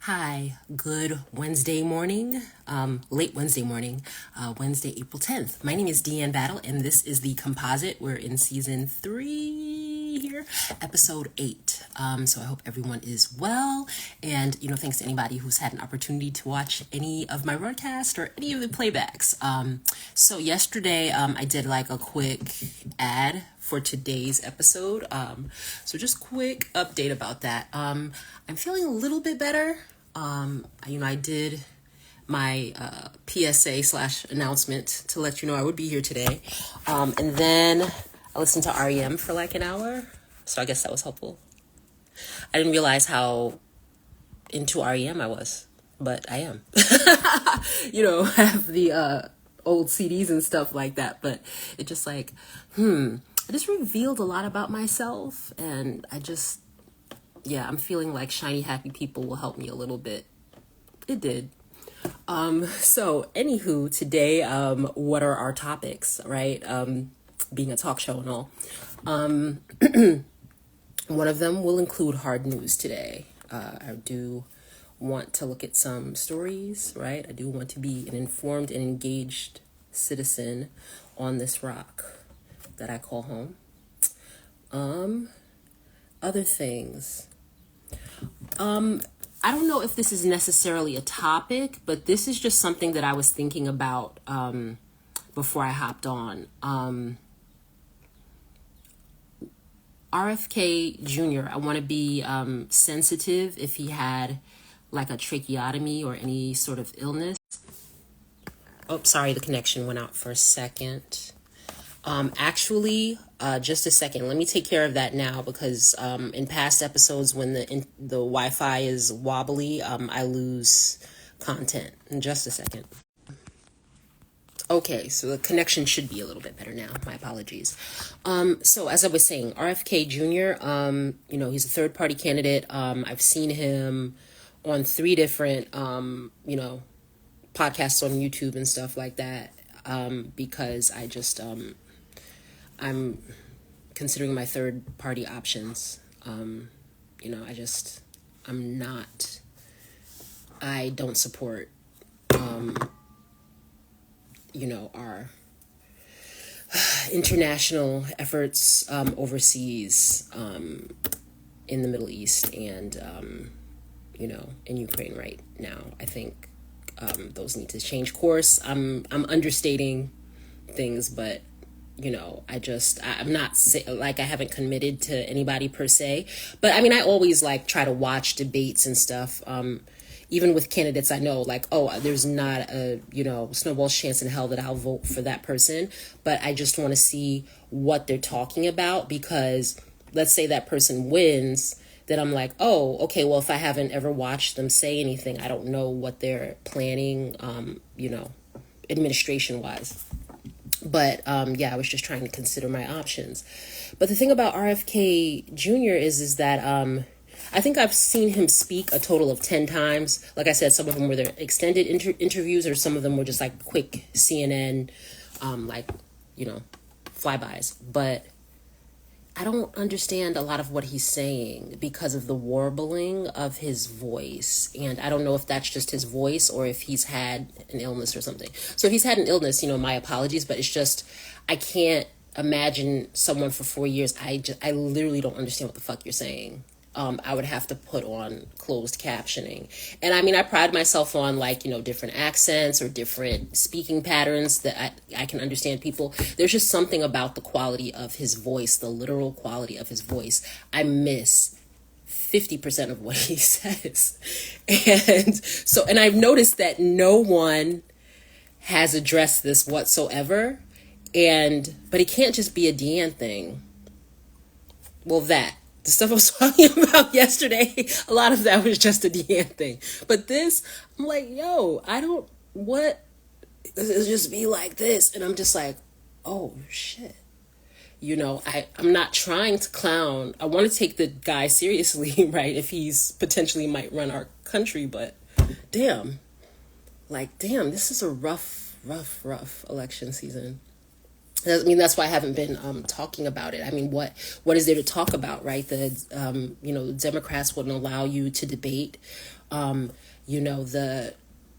Hi, good Wednesday morning, late Wednesday morning, Wednesday, April 10th. My name is Deanne Battle, and this is the Composite. We're in season 3 here, episode 8. So I hope everyone is well, and, thanks to anybody who's had an opportunity to watch any of my broadcast or any of the playbacks. So yesterday, I did like a quick ad for today's episode. So just quick update about that. I'm feeling a little bit better. I did my PSA/announcement to let you know I would be here today. And then I listened to REM for like an hour. So I guess that was helpful. I didn't realize how into REM I was, but I am. I have the old CDs and stuff like that, but it just like, I just revealed a lot about myself, and I'm feeling like shiny, happy people will help me a little bit. It did. So anywho, today, what are our topics, right? Being a talk show and all. One of them will include hard news today. I do want to look at some stories, right? I do want to be an informed and engaged citizen on this rock that I call home. Other things. I don't know if this is necessarily a topic, but this is just something that I was thinking about before I hopped on. RFK Jr., I want to be sensitive if he had like a tracheotomy or any sort of illness. Oh, sorry, the connection went out for a second. Just a second. Let me take care of that now because in past episodes when the Wi-Fi is wobbly, I lose content. In just a second. Okay, so the connection should be a little bit better now. My apologies. So as I was saying, RFK Jr., he's a third-party candidate. I've seen him on 3 different, podcasts on YouTube and stuff like that because I'm considering my third-party options. I don't support our international efforts overseas in the Middle East and, in Ukraine right now. I think those need to change course. I'm understating things, but, I'm not I haven't committed to anybody per se. But, I always try to watch debates and stuff. Even with candidates, I know there's not a, snowball's chance in hell that I'll vote for that person. But I just want to see what they're talking about because let's say that person wins, then I'm like, oh, okay, well, if I haven't ever watched them say anything, I don't know what they're planning, administration wise. But, I was just trying to consider my options. But the thing about RFK Jr. is that, I think I've seen him speak a total of 10 times. Like I said, some of them were their extended interviews or some of them were just quick CNN, flybys. But I don't understand a lot of what he's saying because of the warbling of his voice. And I don't know if that's just his voice or if he's had an illness or something. So if he's had an illness, my apologies, but it's just, I can't imagine someone for 4 years. I literally don't understand what the fuck you're saying. I would have to put on closed captioning. And I pride myself on different accents or different speaking patterns that I can understand people. There's just something about the quality of his voice, the literal quality of his voice. I miss 50% of what he says. And I've noticed that no one has addressed this whatsoever. But it can't just be a Deanne thing. Well, the stuff I was talking about yesterday, a lot of that was just a Deanne thing. But this, I'm like, what? It'll just be like this. And I'm just like, oh, shit. I'm not trying to clown. I want to take the guy seriously, right? If he's potentially might run our country. But damn, this is a rough election season. That's why I haven't been talking about it. What is there to talk about, right? The Democrats wouldn't allow you to debate The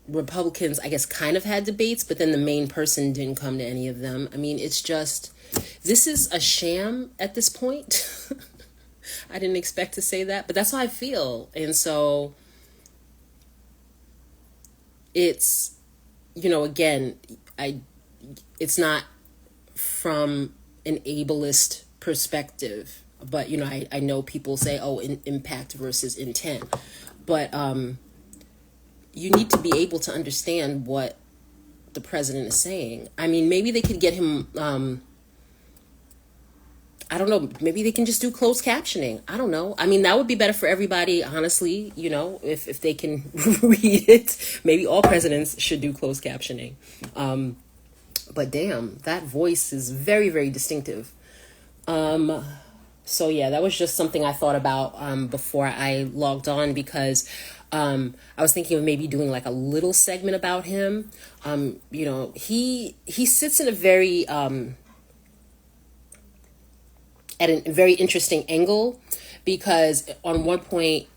Republicans, I guess, kind of had debates, but then the main person didn't come to any of them. I mean, it's just, this is a sham at this point. I didn't expect to say that, but that's how I feel. And so it's, again, it's not from an ableist perspective, but, I know people say, oh, impact versus intent, but you need to be able to understand what the president is saying. I mean, maybe they could get him, I don't know, maybe they can just do closed captioning. I don't know. I mean, that would be better for everybody, honestly, if they can read it. Maybe all presidents should do closed captioning. But damn, that voice is very, very distinctive. So yeah, that was just something I thought about before I logged on, because I was thinking of maybe doing like a little segment about him. He sits in a very at a very interesting angle, because on one point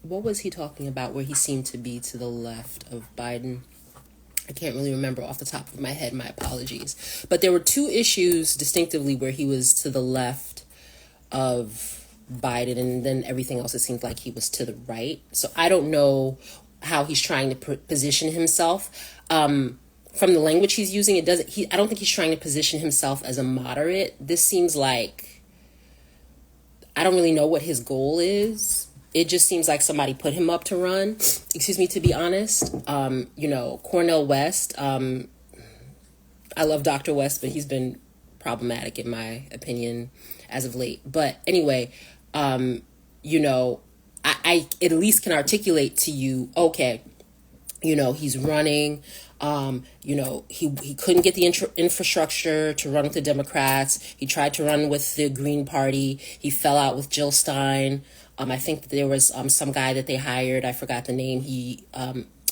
what was he talking about where he seemed to be to the left of Biden? I can't really remember off the top of my head, my apologies. But there were two issues distinctively where he was to the left of Biden, and then everything else, it seemed like he was to the right. So I don't know how he's trying to position himself. From the language he's using, I don't think he's trying to position himself as a moderate. This seems like, I don't really know what his goal is. It just seems like somebody put him up to run. To be honest. Cornel West. I love Dr. West, but he's been problematic in my opinion as of late. But anyway, I at least can articulate to you, okay, he's running. He couldn't get the infrastructure to run with the Democrats. He tried to run with the Green Party. He fell out with Jill Stein. I think that there was some guy that they hired. I forgot the name. He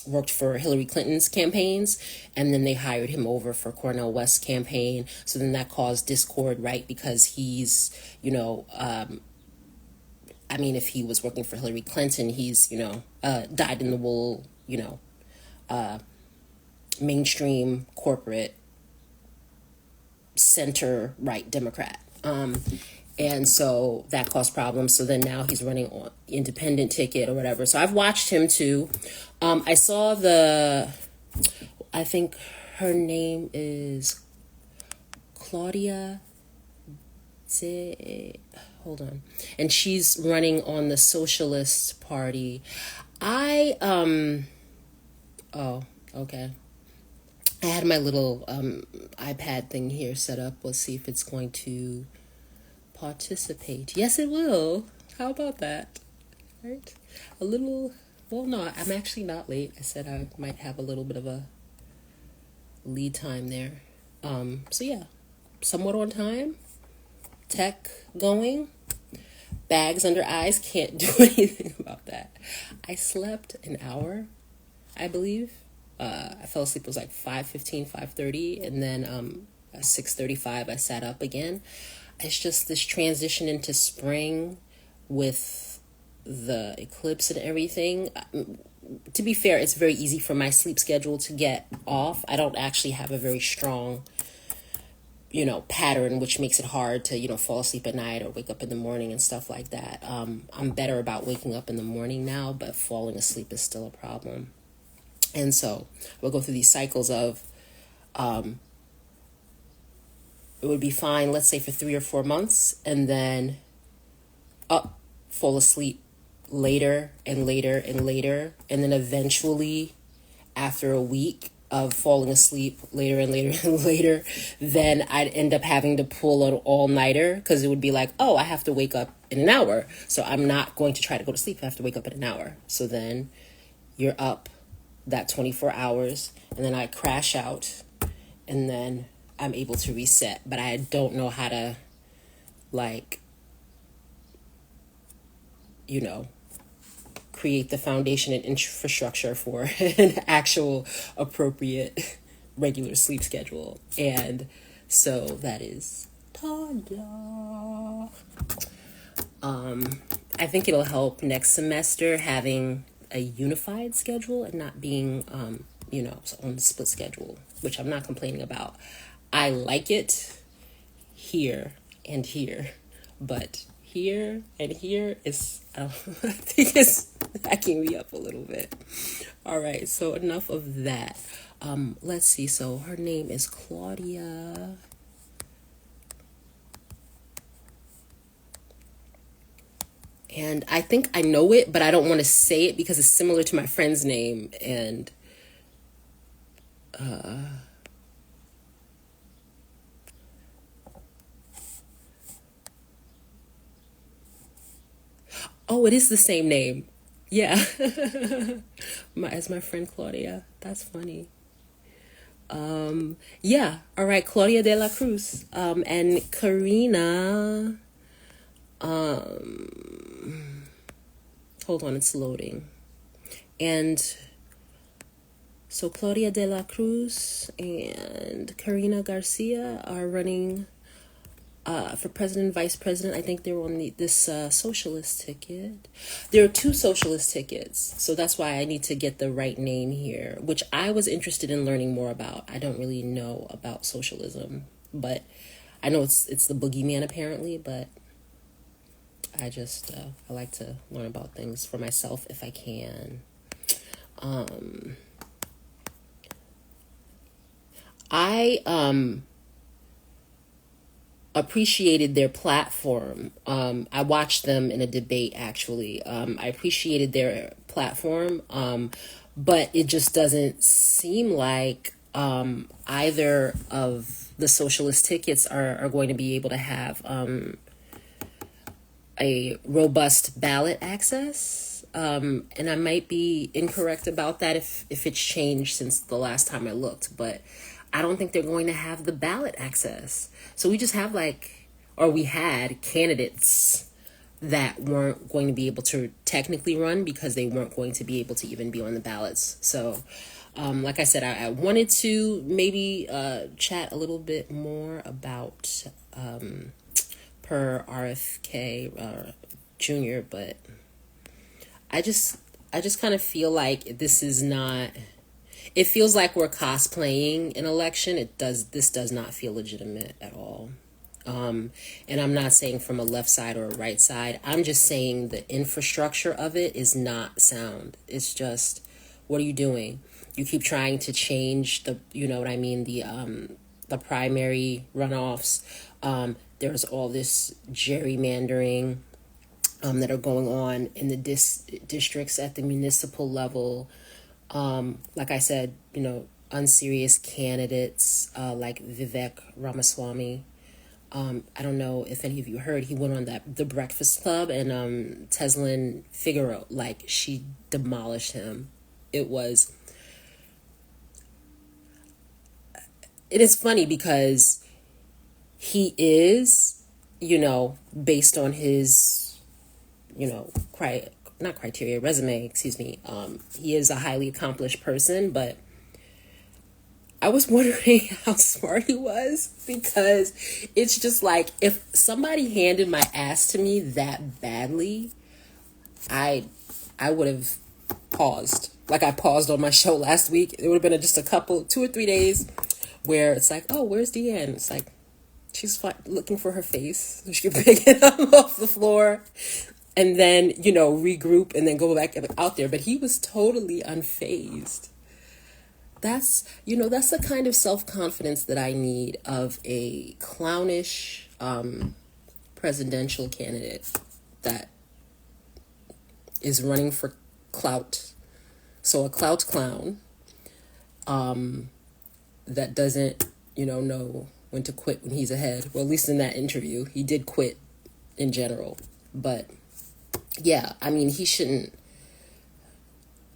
worked for Hillary Clinton's campaigns, and then they hired him over for Cornel West's campaign. So then that caused discord, right? Because he's, if he was working for Hillary Clinton, he's, dyed in the wool, mainstream corporate center right Democrat. And so that caused problems. So then now he's running on independent ticket or whatever. So I've watched him too. I saw I think her name is Claudia. Hold on. And she's running on the Socialist Party. Oh, okay. I had my little iPad thing here set up. Let's see if it's going to participate. Yes, it will. How about that? Right? No, I'm actually not late. I said I might have a little bit of a lead time there. So yeah, somewhat on time. Tech going. Bags under eyes. Can't do anything about that. I slept an hour, I believe. I fell asleep. It was like 5:15, 5:30, and then at 6:35 I sat up again. It's just this transition into spring with the eclipse and everything. To be fair, it's very easy for my sleep schedule to get off. I don't actually have a very strong, pattern, which makes it hard to, fall asleep at night or wake up in the morning and stuff like that. I'm better about waking up in the morning now, but falling asleep is still a problem. And so we'll go through these cycles of, it would be fine, let's say for 3 or 4 months, and then fall asleep later and later and later. And then eventually, after a week of falling asleep later and later and later, then I'd end up having to pull an all-nighter, because it would be like, oh, I have to wake up in an hour. So I'm not going to try to go to sleep. I have to wake up in an hour. So then you're up that 24 hours, and then I crash out, and then I'm able to reset. But I don't know how to, create the foundation and infrastructure for an actual appropriate regular sleep schedule. And so that is ta-da. I think it'll help next semester having a unified schedule and not being, on the split schedule, which I'm not complaining about. I like it here and here, but here and here is, I think it's backing me up a little bit. All right, so enough of that. Let's see. So her name is Claudia. And I think I know it, but I don't want to say it because it's similar to my friend's name. And oh, it is the same name. Yeah. As my friend Claudia. That's funny. Yeah. All right. Claudia de la Cruz. And Karina. Hold on, it's loading. And so Claudia de la Cruz and Karina Garcia are running for president and vice president. I think they're on this socialist ticket. There are 2 socialist tickets, so that's why I need to get the right name here, which I was interested in learning more about. I don't really know about socialism, but I know it's the boogeyman apparently, but I just, I like to learn about things for myself if I can. I appreciated their platform. I watched them in a debate, actually. I appreciated their platform, but it just doesn't seem like either of the socialist tickets are going to be able to have a robust ballot access. And I might be incorrect about that if it's changed since the last time I looked, but I don't think they're going to have the ballot access. So we just have we had candidates that weren't going to be able to technically run because they weren't going to be able to even be on the ballots. So like I said, I wanted to maybe chat a little bit more about per RFK Jr., but I just kind of feel like this is not, it feels like we're cosplaying an election. This does not feel legitimate at all. And I'm not saying from a left side or a right side. I'm just saying the infrastructure of it is not sound. It's just, what are you doing? You keep trying to change the primary runoffs. There's all this gerrymandering that are going on in the districts at the municipal level. Like I said, unserious candidates like Vivek Ramaswamy. I don't know if any of you heard, he went on the Breakfast Club, and Teslin Figaro, she demolished him. It is funny because he is, based on his, resume, excuse me. He is a highly accomplished person, but I was wondering how smart he was, because it's just like, if somebody handed my ass to me that badly, I would have paused. Like I paused on my show last week. It would have been just 2 or 3 days where it's like, oh, where's Deanne? It's like, she's looking for her face so she can pick it up off the floor and then, regroup and then go back out there. But he was totally unfazed. That's the kind of self-confidence that I need of a clownish presidential candidate that is running for clout. So a clout clown that doesn't, know when to quit when he's ahead. Well, at least in that interview, he did quit in general. But yeah, he shouldn't.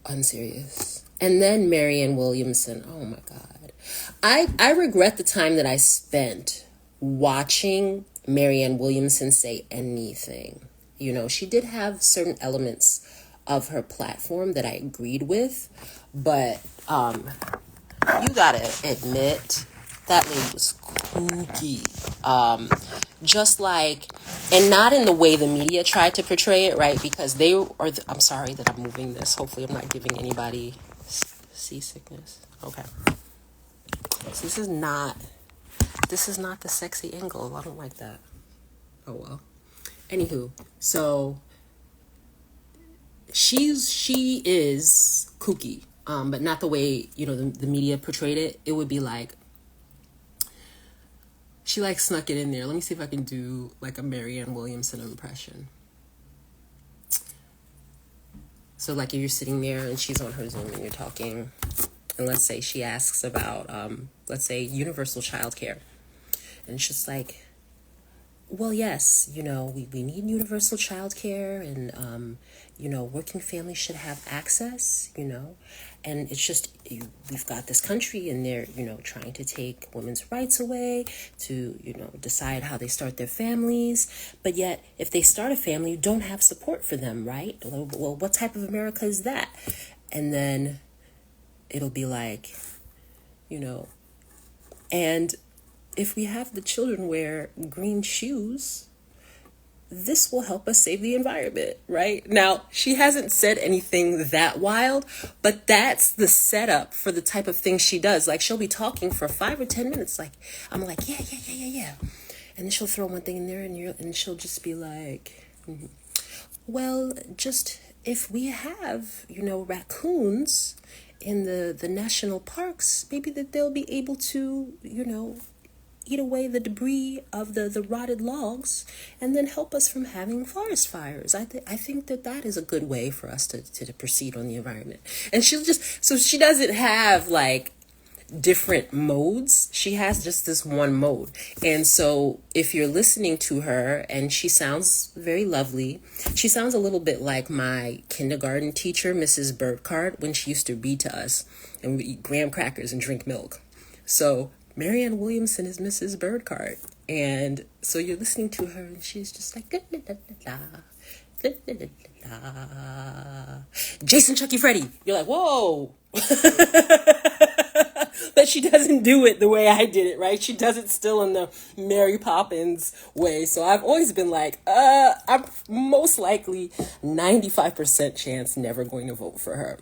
Unserious. And then Marianne Williamson. Oh my God. I regret the time that I spent watching Marianne Williamson say anything. She did have certain elements of her platform that I agreed with, but you gotta admit that lady was kooky. Just like And not in the way the media tried to portray it, right? Because they are, I'm sorry that I'm moving this. Hopefully I'm not giving anybody seasickness. Okay. So this is not the sexy angle. I don't like that. Oh well. Anywho, so she is kooky, but not the way, you know, the media portrayed it. It would be like, she like snuck it in there. Let me see if I can do like a Marianne Williamson impression. So like if you're sitting there and she's on her Zoom and you're talking, and let's say she asks about, let's say universal childcare. And it's just like, well, yes, you know, we need universal childcare, and, you know, working families should have access, you know, and it's just, we've got this country and they're, you know, trying to take women's rights away to, you know, decide how they start their families. But yet, if they start a family, you don't have support for them, right? Well, what type of America is that? And then it'll be like, you know, and if we have the children wear green shoes, this will help us save the environment, right? Now, she hasn't said anything that wild, but that's the setup for the type of thing she does. Like, she'll be talking for 5 or 10 minutes. Like, I'm like, yeah. And then she'll throw one thing in there and she'll just be like, well, just if we have, you know, raccoons in the national parks, maybe that they'll be able to, you know, eat away the debris of the rotted logs and then help us from having forest fires. I think that is a good way for us to proceed on the environment. And she'll just, so she doesn't have like different modes. She has just this one mode. And so if you're listening to her, and she sounds very lovely, she sounds a little bit like my kindergarten teacher, Mrs. Birdcart, when she used to read to us and we eat graham crackers and drink milk. So Marianne Williamson is Mrs. Birdcart. And so you're listening to her and she's just like, la, la, la, la, la, la, la. Jason, Chucky, Freddy. You're like, whoa. But she doesn't do it the way I did it, right? She does it still in the Mary Poppins way. So I've always been like, I'm most likely 95% chance never going to vote for her.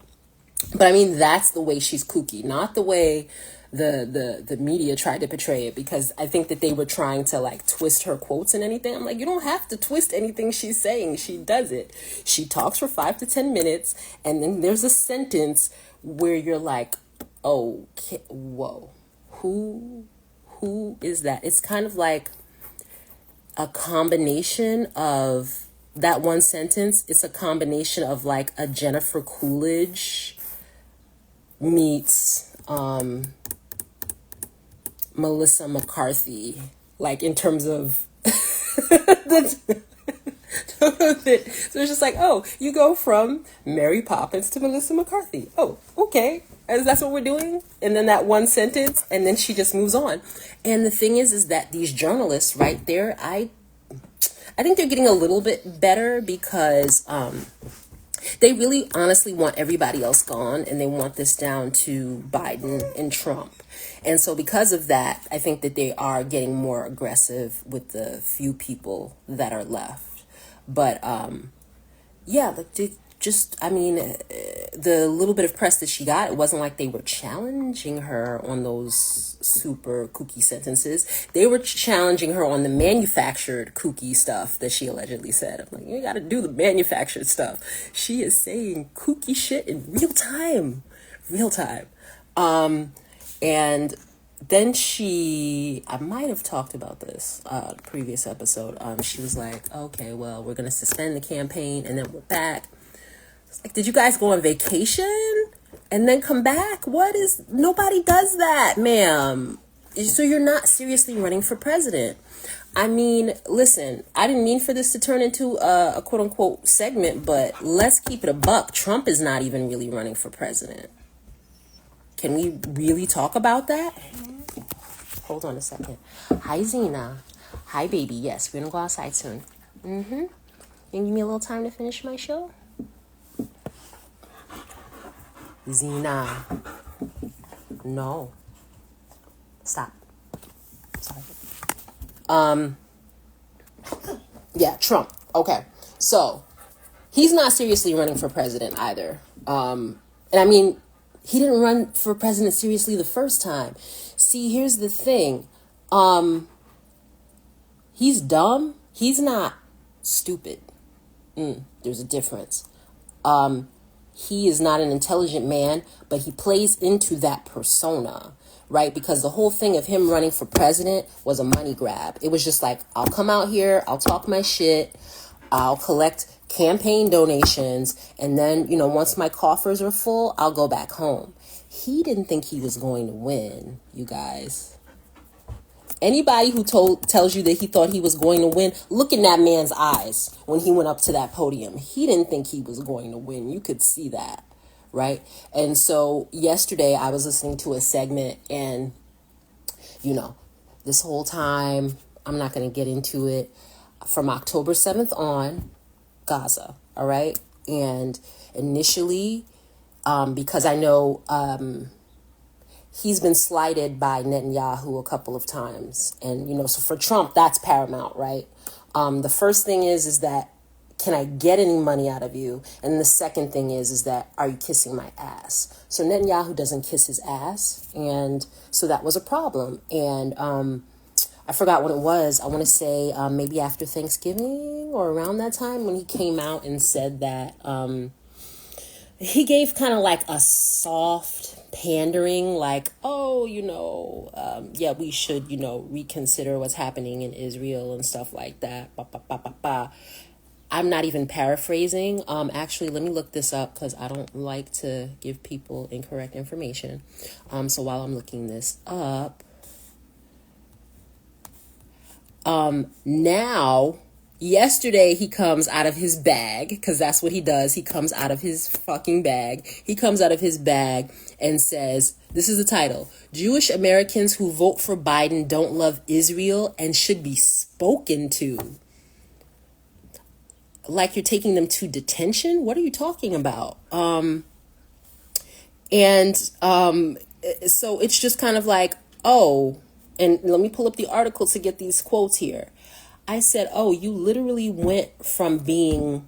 But I mean, that's the way she's kooky, not the way the media tried to portray it, because I think that they were trying to like twist her quotes and anything. I'm like, you don't have to twist anything she's saying. She does it. She talks for 5 to 10 minutes, and then there's a sentence where you're like, oh, whoa, who is that? It's kind of like a combination of that one sentence. It's a combination of like a Jennifer Coolidge meets Melissa McCarthy, like in terms of so it's just like, oh, you go from Mary Poppins to Melissa McCarthy. Oh, okay. And that's what we're doing. And then that one sentence, and then she just moves on. And the thing is that these journalists right there, I think they're getting a little bit better, because they really honestly want everybody else gone, and they want this down to Biden and Trump. And so because of that, I think that they are getting more aggressive with the few people that are left. But yeah, the little bit of press that she got, it wasn't like they were challenging her on those super kooky sentences. They were challenging her on the manufactured kooky stuff that she allegedly said. I'm like, you got to do the manufactured stuff. She is saying kooky shit in real time. And then I might have talked about this previous episode. She was like, okay, well, we're going to suspend the campaign and then we're back. It's like, did you guys go on vacation and then come back? Nobody does that, ma'am. So you're not seriously running for president. I mean, listen, I didn't mean for this to turn into a quote unquote segment, but let's keep it a buck. Trump is not even really running for president. Can we really talk about that? Hold on a second. Hi, Zena. Hi, baby. Yes, we're going to go outside soon. You can give me a little time to finish my show? Zena. No. Stop. Sorry. Yeah, Trump. Okay. So he's not seriously running for president either. And I mean, he didn't run for president seriously the first time. See, here's the thing. He's dumb. He's not stupid. There's a difference. He is not an intelligent man, but he plays into that persona, right? Because the whole thing of him running for president was a money grab. It was just like, I'll come out here, I'll talk my shit, I'll collect campaign donations, and then, once my coffers are full, I'll go back home. He didn't think he was going to win, you guys. Anybody who tells you that he thought he was going to win, look in that man's eyes when he went up to that podium. He didn't think he was going to win. You could see that, right? And so yesterday I was listening to a segment, and, this whole time, I'm not going to get into it, from October 7th on, Gaza, all right? And initially, because I know he's been slighted by Netanyahu a couple of times. And, so for Trump, that's paramount, right? The first thing is that, can I get any money out of you? And the second thing is that, are you kissing my ass? So Netanyahu doesn't kiss his ass. And so that was a problem. And I forgot when it was. I want to say maybe after Thanksgiving or around that time when he came out and said that he gave kind of like a soft pandering, like, oh, yeah, we should, reconsider what's happening in Israel and stuff like that. Ba, ba, ba, ba, ba. I'm not even paraphrasing. Actually, let me look this up because I don't like to give people incorrect information. So while I'm looking this up, now, yesterday he comes out of his bag, because that's what he does. He comes out of his fucking bag. He comes out of his bag and says, this is the title, Jewish Americans who vote for Biden don't love Israel and should be spoken to. Like you're taking them to detention? What are you talking about? So it's just kind of like, oh, and let me pull up the article to get these quotes here. I said, oh, you literally went from being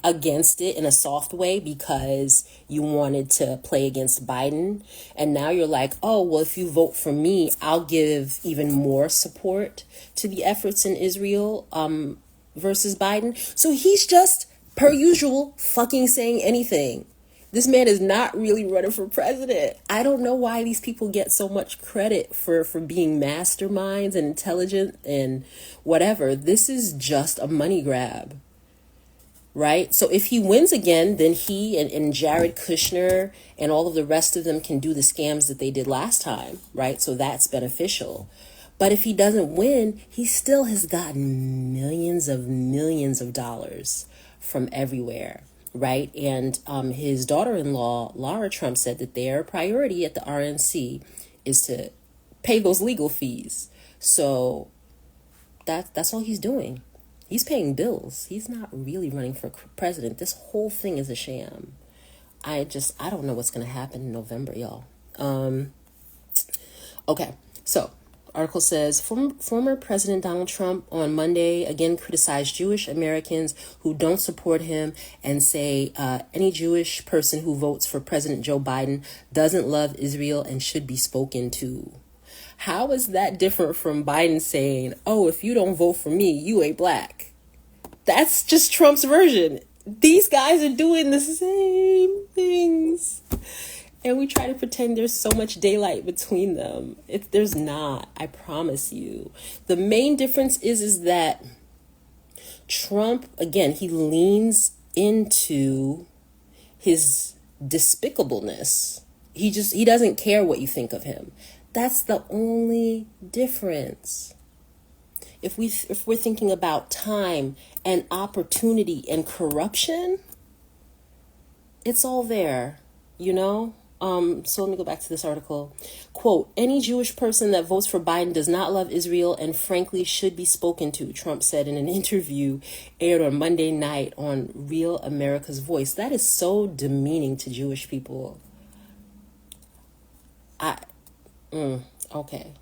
against it in a soft way because you wanted to play against Biden. And now you're like, oh, well, if you vote for me, I'll give even more support to the efforts in Israel versus Biden. So he's just, per usual, fucking saying anything. This man is not really running for president. I don't know why these people get so much credit for being masterminds and intelligent and whatever. This is just a money grab, right? So if he wins again, then he and Jared Kushner and all of the rest of them can do the scams that they did last time, right? So that's beneficial. But if he doesn't win, he still has gotten millions of dollars from everywhere. Right. And his daughter-in-law, Laura Trump, said that their priority at the RNC is to pay those legal fees. So that's all he's doing. He's paying bills. He's not really running for president. This whole thing is a sham. I don't know what's going to happen in November, y'all. Okay. So article says, former President Donald Trump on Monday again criticized Jewish Americans who don't support him and say any Jewish person who votes for President Joe Biden doesn't love Israel and should be spoken to. How is that different from Biden saying, oh, if you don't vote for me, you ain't black? That's just Trump's version. These guys are doing the same things. And we try to pretend there's so much daylight between them. There's not, I promise you. The main difference is that Trump, again, he leans into his despicableness. He doesn't care what you think of him. That's the only difference. If we're thinking about time and opportunity and corruption, it's all there, So let me go back to this article. Quote, any Jewish person that votes for Biden does not love Israel and frankly should be spoken to, Trump said in an interview aired on Monday night on Real America's Voice. That is so demeaning to Jewish people. Okay.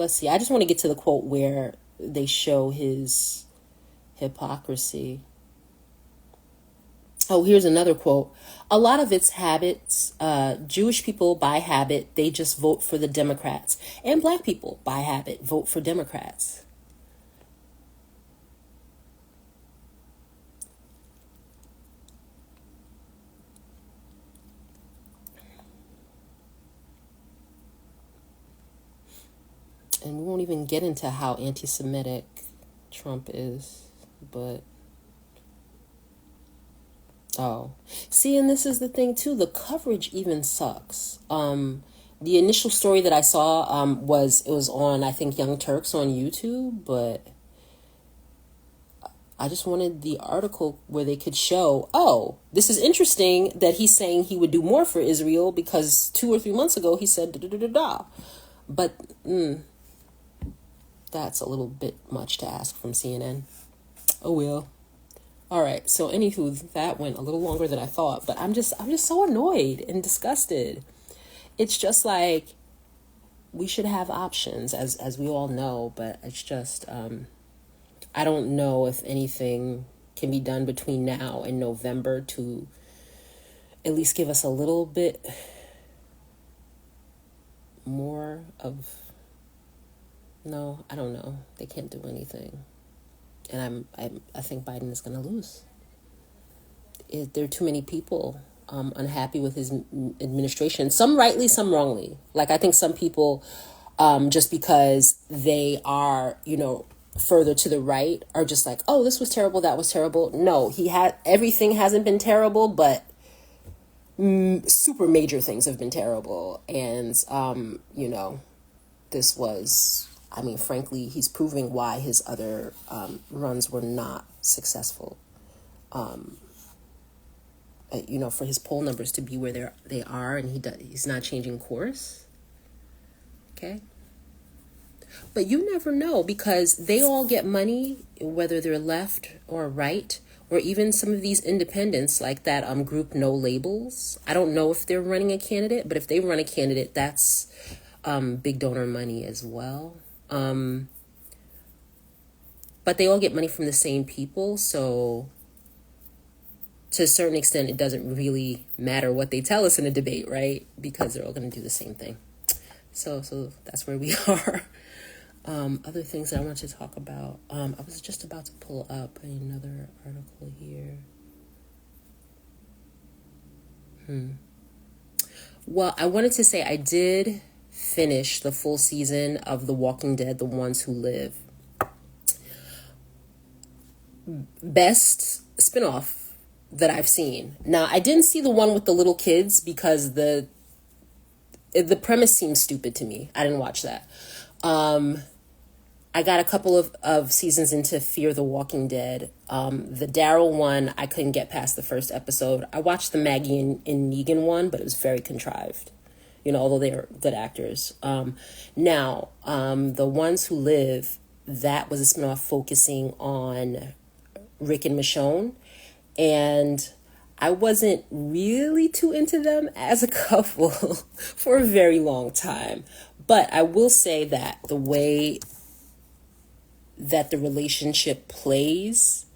let's see. I just want to get to the quote where they show his hypocrisy. Oh, here's another quote. A lot of it's habits. Jewish people, by habit, they just vote for the Democrats. And black people, by habit, vote for Democrats. And we won't even get into how anti-Semitic Trump is, but... Oh, see, and this is the thing too. The coverage even sucks. The initial story that I saw was on, I think, Young Turks on YouTube, but I just wanted the article where they could show, oh, this is interesting that he's saying he would do more for Israel because 2 or 3 months ago he said da da da da da. But that's a little bit much to ask from CNN. Oh well. All right, so anywho, that went a little longer than I thought, but I'm just so annoyed and disgusted. It's just like, we should have options, as we all know, but it's just, I don't know if anything can be done between now and November to at least give us a little bit more of, no, I don't know. They can't do anything. And I think Biden is going to lose. There are too many people unhappy with his administration. Some rightly, some wrongly. Like, I think some people, just because they are, further to the right, are just like, oh, this was terrible, that was terrible. No, everything hasn't been terrible, but super major things have been terrible. And, this was... I mean, frankly, he's proving why his other runs were not successful. For his poll numbers to be where they are, and he's not changing course. Okay, but you never know, because they all get money, whether they're left or right, or even some of these independents like that group No Labels. I don't know if they're running a candidate, but if they run a candidate, that's big donor money as well. But they all get money from the same people, so to a certain extent, it doesn't really matter what they tell us in a debate, right? Because they're all going to do the same thing. So that's where we are. Other things that I want to talk about. I was just about to pull up another article here. Well, I wanted to say I did finish the full season of The Walking Dead, The Ones Who Live. Best spinoff that I've seen. Now, I didn't see the one with the little kids because the premise seems stupid to me. I didn't watch that. I got a couple of seasons into Fear the Walking Dead. The Daryl one, I couldn't get past the first episode. I watched the Maggie and Negan one, but it was very contrived. Although they are good actors. Now, The Ones Who Live, that was a spinoff focusing on Rick and Michonne. And I wasn't really too into them as a couple for a very long time. But I will say that the way that the relationship plays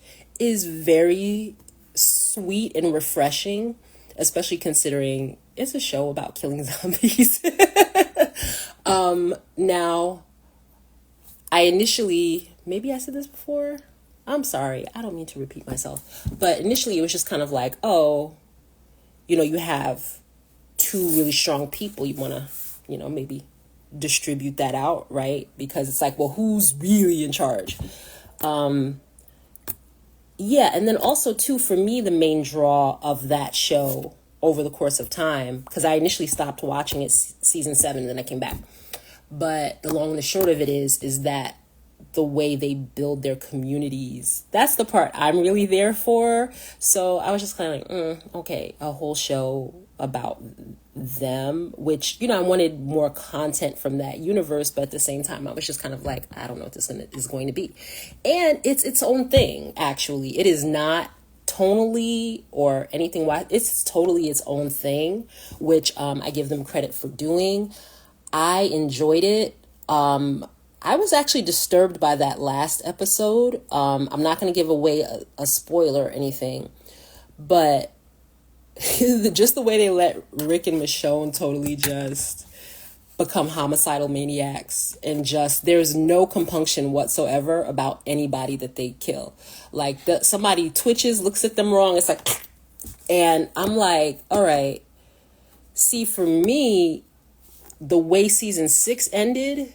is very sweet and refreshing, especially considering it's a show about killing zombies. Now, I initially, maybe I said this before. I'm sorry. I don't mean to repeat myself. But initially it was just kind of like, oh, you have two really strong people. You want to, maybe distribute that out, right? Because it's like, well, who's really in charge? Yeah. And then also too, for me, the main draw of that show over the course of time, because I initially stopped watching it season 7 and then I came back. But the long and the short of it is that the way they build their communities, that's the part I'm really there for. So I was just kind of like, okay, a whole show about them, which, I wanted more content from that universe, but at the same time, I was just kind of like, I don't know what this is going to be. And it's its own thing, actually. It is not tonally or anything wise. It's totally its own thing, which I give them credit for doing. I enjoyed it. I was actually disturbed by that last episode. I'm not going to give away a spoiler or anything, but just the way they let Rick and Michonne totally just become homicidal maniacs, and just there's no compunction whatsoever about anybody that they kill. Like somebody twitches, looks at them wrong, it's like, and I'm like, all right. See, for me, the way season 6 ended,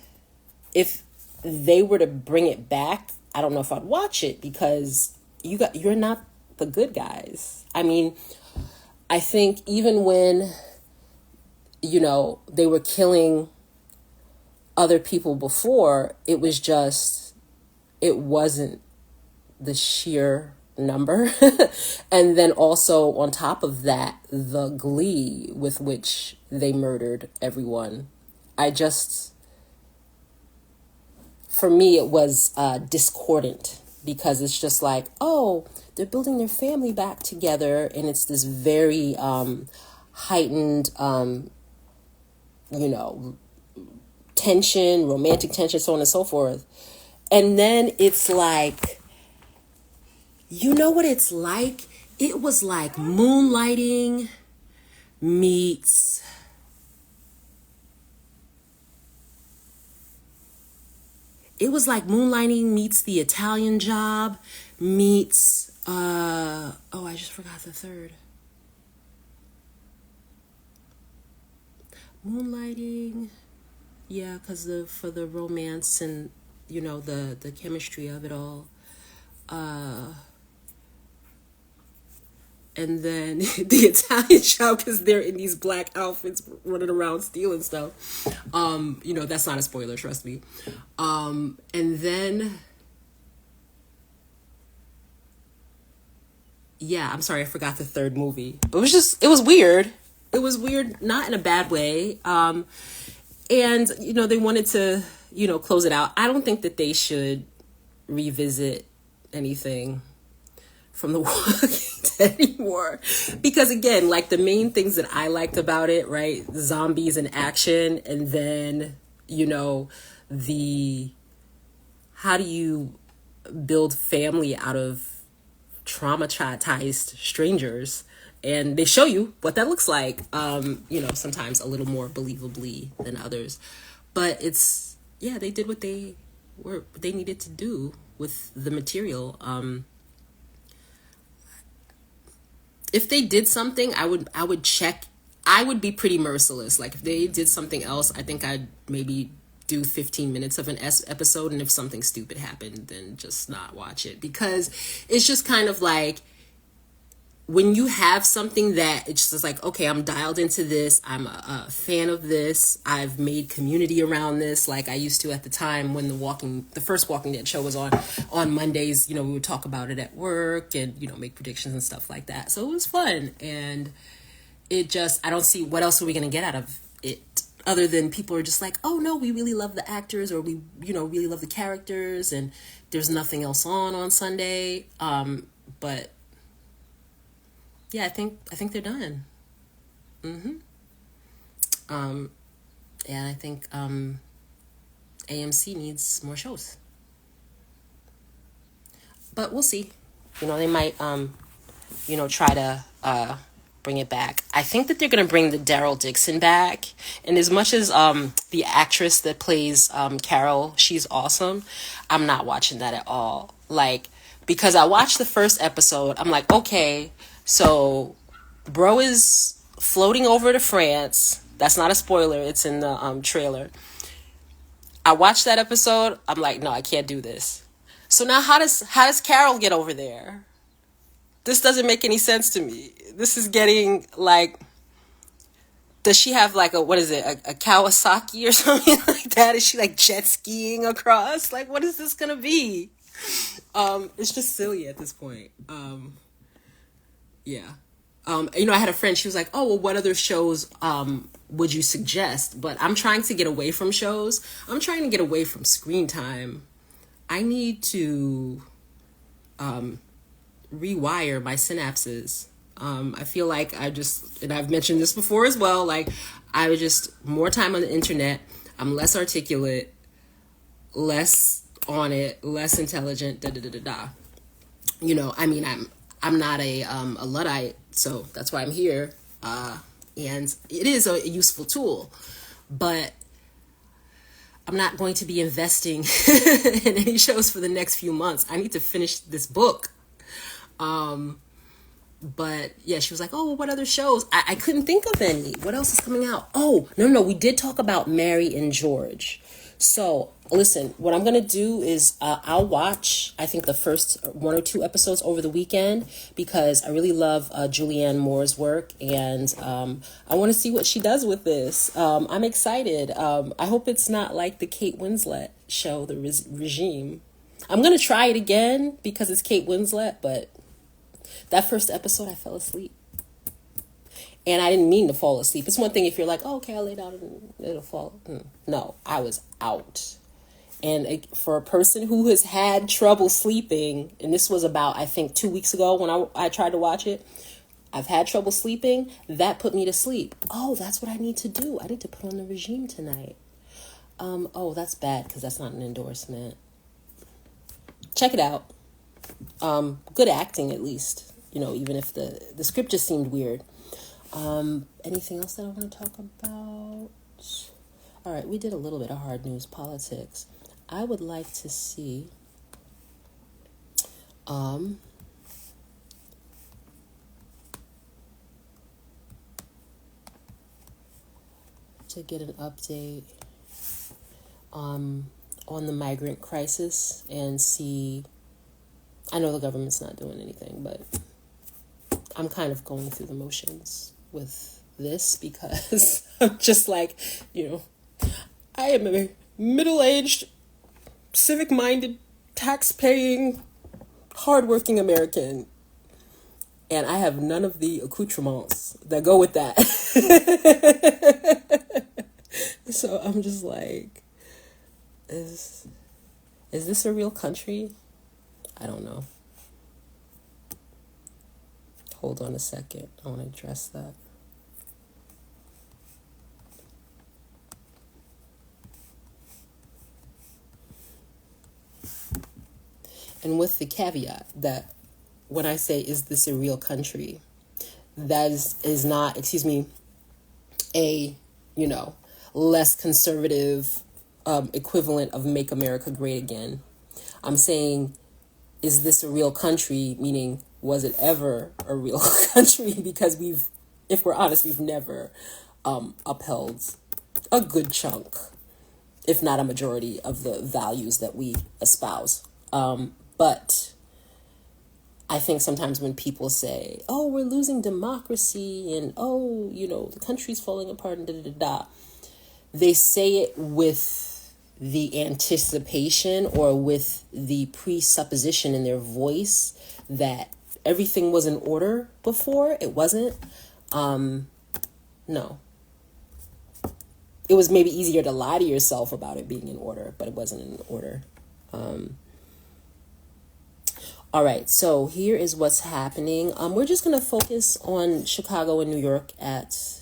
if they were to bring it back, I don't know if I'd watch it, because you're not the good guys. I mean, I think even when, they were killing other people before, it wasn't the sheer number. And then also on top of that, the glee with which they murdered everyone. For me, it was discordant, because it's just like, oh, they're building their family back together, and it's this very heightened, tension, romantic tension, so on and so forth. And then it's like, you know what it's like? It was like Moonlighting meets... It was like Moonlighting meets The Italian Job meets... I just forgot the third. Moonlighting... Yeah, because for the romance and, the chemistry of it all. And then The Italian Job, because they're in these black outfits running around stealing stuff. That's not a spoiler, trust me. And then... Yeah, I'm sorry, I forgot the third movie. It was weird. It was weird, not in a bad way. And, they wanted to, close it out. I don't think that they should revisit anything from The Walking Dead anymore. Because, again, like, the main things that I liked about it, right? Zombies and action. And then, how do you build family out of traumatized strangers? And they show you what that looks like, sometimes a little more believably than others. But they did what they needed to do with the material. If they did something, I would check. I would be pretty merciless. Like, if they did something else, I think I'd maybe do 15 minutes of an episode. And if something stupid happened, then just not watch it. Because it's just kind of like, when you have something that it's just like, okay, I'm dialed into this, I'm a fan of this, I've made community around this, like I used to at the time when the first Walking Dead show was on Mondays. We would talk about it at work and, make predictions and stuff like that. So it was fun. And I don't see what else are we going to get out of it, other than people are just like, oh no, we really love the actors, or we, really love the characters, and there's nothing else on Sunday. But yeah, I think they're done. And I think AMC needs more shows. But we'll see. They might try to bring it back. I think that they're going to bring the Daryl Dixon back. And as much as the actress that plays Carol, she's awesome, I'm not watching that at all. Like, because I watched the first episode, I'm like, okay, so bro is floating over to France. That's not a spoiler. It's in the trailer. I watched that episode. I'm like, no, I can't do this. So now how does Carol get over there? This doesn't make any sense to me. This is getting like, does she have like a Kawasaki or something like that? Is she like jet skiing across? Like, what is this going to be? It's just silly at this point. Yeah. I had a friend, she was like, oh, well, what other shows would you suggest? But I'm trying to get away from shows. I'm trying to get away from screen time. I need to rewire my synapses. I feel like and I've mentioned this before as well, like I was just more time on the internet. I'm less articulate. less on it, less intelligent, da da da da da. You know, I mean, I'm not a Luddite, so that's why I'm here. And it is a useful tool, but I'm not going to be investing in any shows for the next few months. I need to finish this book. But yeah, she was like, oh, well, what other shows? I couldn't think of any. What else is coming out? Oh, no, we did talk about Mary and George. So listen, what I'm going to do is I'll watch, I think, the first 1 or 2 episodes over the weekend, because I really love Julianne Moore's work, and I want to see what she does with this. I'm excited. I hope it's not like the Kate Winslet show, The Regime. I'm going to try it again because it's Kate Winslet, but that first episode, I fell asleep. And I didn't mean to fall asleep. It's one thing if you're like, oh, okay, I'll lay down and it'll fall. No, I was out. And for a person who has had trouble sleeping, and this was about, I think, 2 weeks ago when I tried to watch it, I've had trouble sleeping. That put me to sleep. Oh, that's what I need to do. I need to put on The Regime tonight. Oh, that's bad because that's not an endorsement. Check it out. Good acting, at least. You know, even if the script just seemed weird. Anything else that I want to talk about? All right, we did a little bit of hard news politics. I would like to see to get an update on the migrant crisis and see. I know the government's not doing anything, but I'm kind of going through the motions with this because I'm just like, I am a middle-aged, civic-minded, tax-paying, hardworking American, and I have none of the accoutrements that go with that. So I'm just like, is this a real country? I don't know. Hold on a second. I want to address that. And with the caveat that when I say, is this a real country, that is not, a, less conservative equivalent of Make America Great Again. I'm saying, is this a real country? Meaning, was it ever a real country? Because if we're honest, we've never upheld a good chunk, if not a majority, of the values that we espouse. But I think sometimes when people say, oh, we're losing democracy and, oh, the country's falling apart and da-da-da-da, they say it with the anticipation or with the presupposition in their voice that everything was in order before. It wasn't. No. It was maybe easier to lie to yourself about it being in order, but it wasn't in order. All right, so here is what's happening. We're just going to focus on Chicago and New York at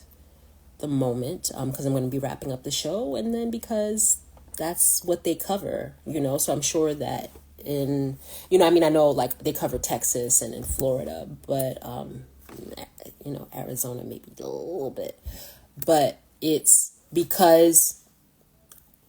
the moment, because I'm going to be wrapping up the show, and then because that's what they cover, so I'm sure that in, I know like they cover Texas and in Florida, but, Arizona maybe a little bit, but it's because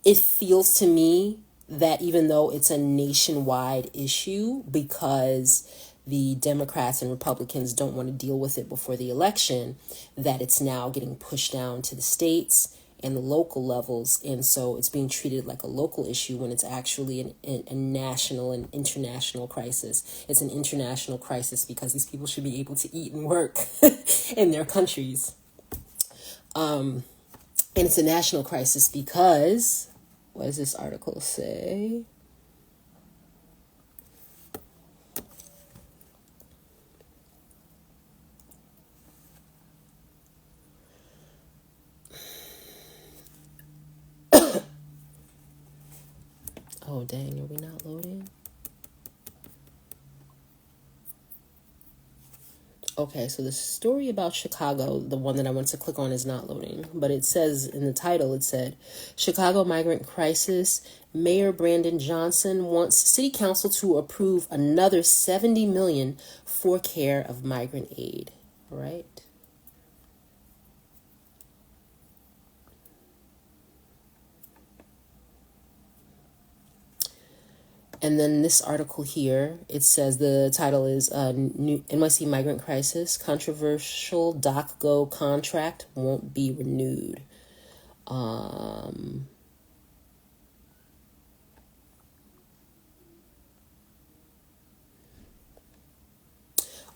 it feels to me that even though it's a nationwide issue, because the Democrats and Republicans don't want to deal with it before the election, that it's now getting pushed down to the states and the local levels. And so it's being treated like a local issue when it's actually a national and international crisis. It's an international crisis because these people should be able to eat and work in their countries. And it's a national crisis because, what does this article say? Oh, dang, are we not loading? Okay, so the story about Chicago, the one that I want to click on, is not loading, but it says in the title, it said, Chicago migrant crisis. Mayor Brandon Johnson wants city council to approve another $70 million for care of migrant aid. Right? And then this article here, it says the title is New NYC Migrant Crisis, Controversial DocGo Contract Won't Be Renewed.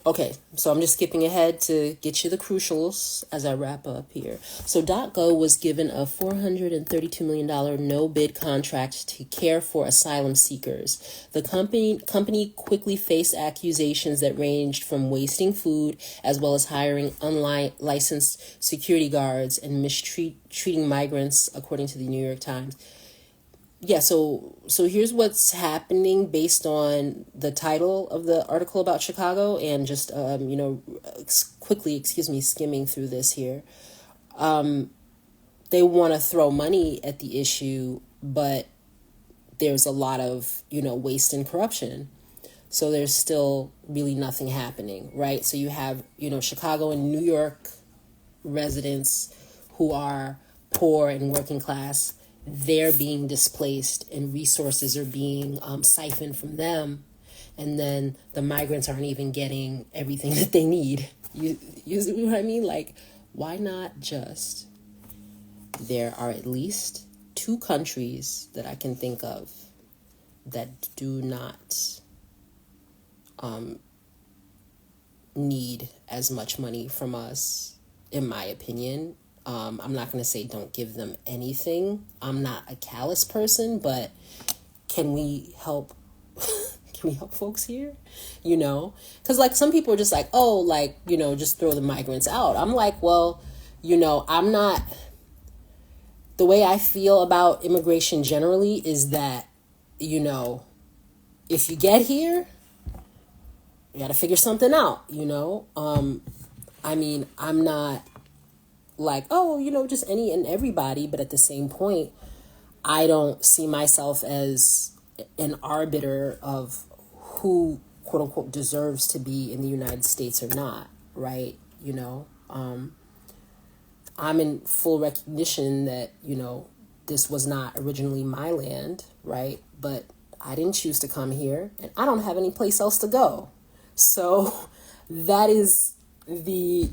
Okay, so I'm just skipping ahead to get you the crucials as I wrap up here. So DocGo was given a $432 million no-bid contract to care for asylum seekers. The company quickly faced accusations that ranged from wasting food as well as hiring unlicensed security guards and mistreating migrants, according to the New York Times. Yeah, so here's what's happening based on the title of the article about Chicago and just quickly, skimming through this here. They want to throw money at the issue, but there's a lot of, waste and corruption. So there's still really nothing happening, right? So you have, Chicago and New York residents who are poor and working class. They're being displaced and resources are being siphoned from them. And then the migrants aren't even getting everything that they need. You know what I mean? Like, why not just... There are at least 2 countries that I can think of that do not need as much money from us, in my opinion. I'm not going to say don't give them anything. I'm not a callous person, but can we help? Can we help folks here? Because like some people are just like, oh, like, just throw the migrants out. I'm like, well, I'm not. The way I feel about immigration generally is that, if you get here, you got to figure something out, I mean, I'm not like, oh, just any and everybody. But at the same point, I don't see myself as an arbiter of who, quote unquote, deserves to be in the United States or not. Right. I'm in full recognition that, this was not originally my land. Right. But I didn't choose to come here and I don't have any place else to go. So that is the,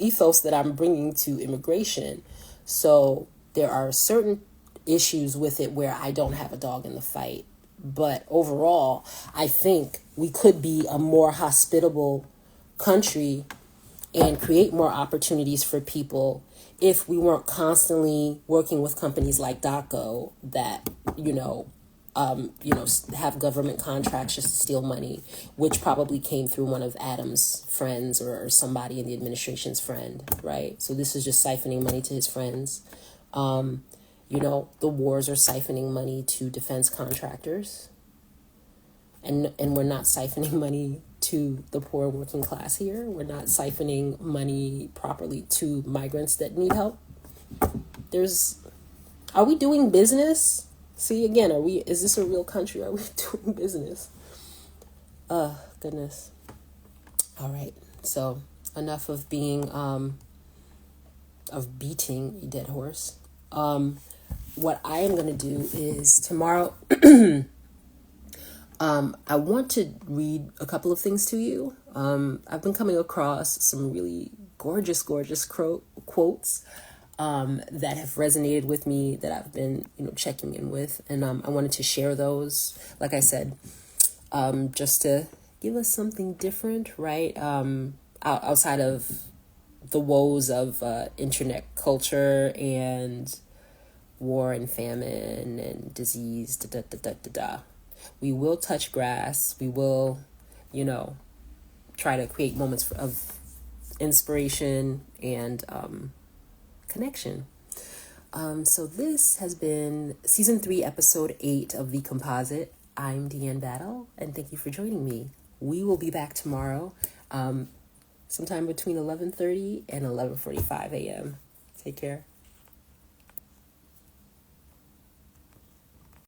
ethos that I'm bringing to immigration. So there are certain issues with it where I don't have a dog in the fight. But overall, I think we could be a more hospitable country and create more opportunities for people if we weren't constantly working with companies like DocGo that, have government contracts just to steal money, which probably came through one of Adam's friends or somebody in the administration's friend, right? So this is just siphoning money to his friends. The wars are siphoning money to defense contractors. And we're not siphoning money to the poor working class here. We're not siphoning money properly to migrants that need help. Are we doing business? See, again, is this a real country? Are we doing business? Goodness. All right. So enough of being, of beating a dead horse. What I am going to do is tomorrow, I want to read a couple of things to you. I've been coming across some really gorgeous quotes that have resonated with me that I've been, checking in with. And I wanted to share those, like I said, just to give us something different, right? Outside of the woes of internet culture and war and famine and disease, We will touch grass. We will, try to create moments of inspiration and connection. So this has been season 3, episode 8 of the Composite. I'm Deanne Battle, and thank you for joining me. We will be back tomorrow, sometime between 11:30 and 11:45 a.m. Take care.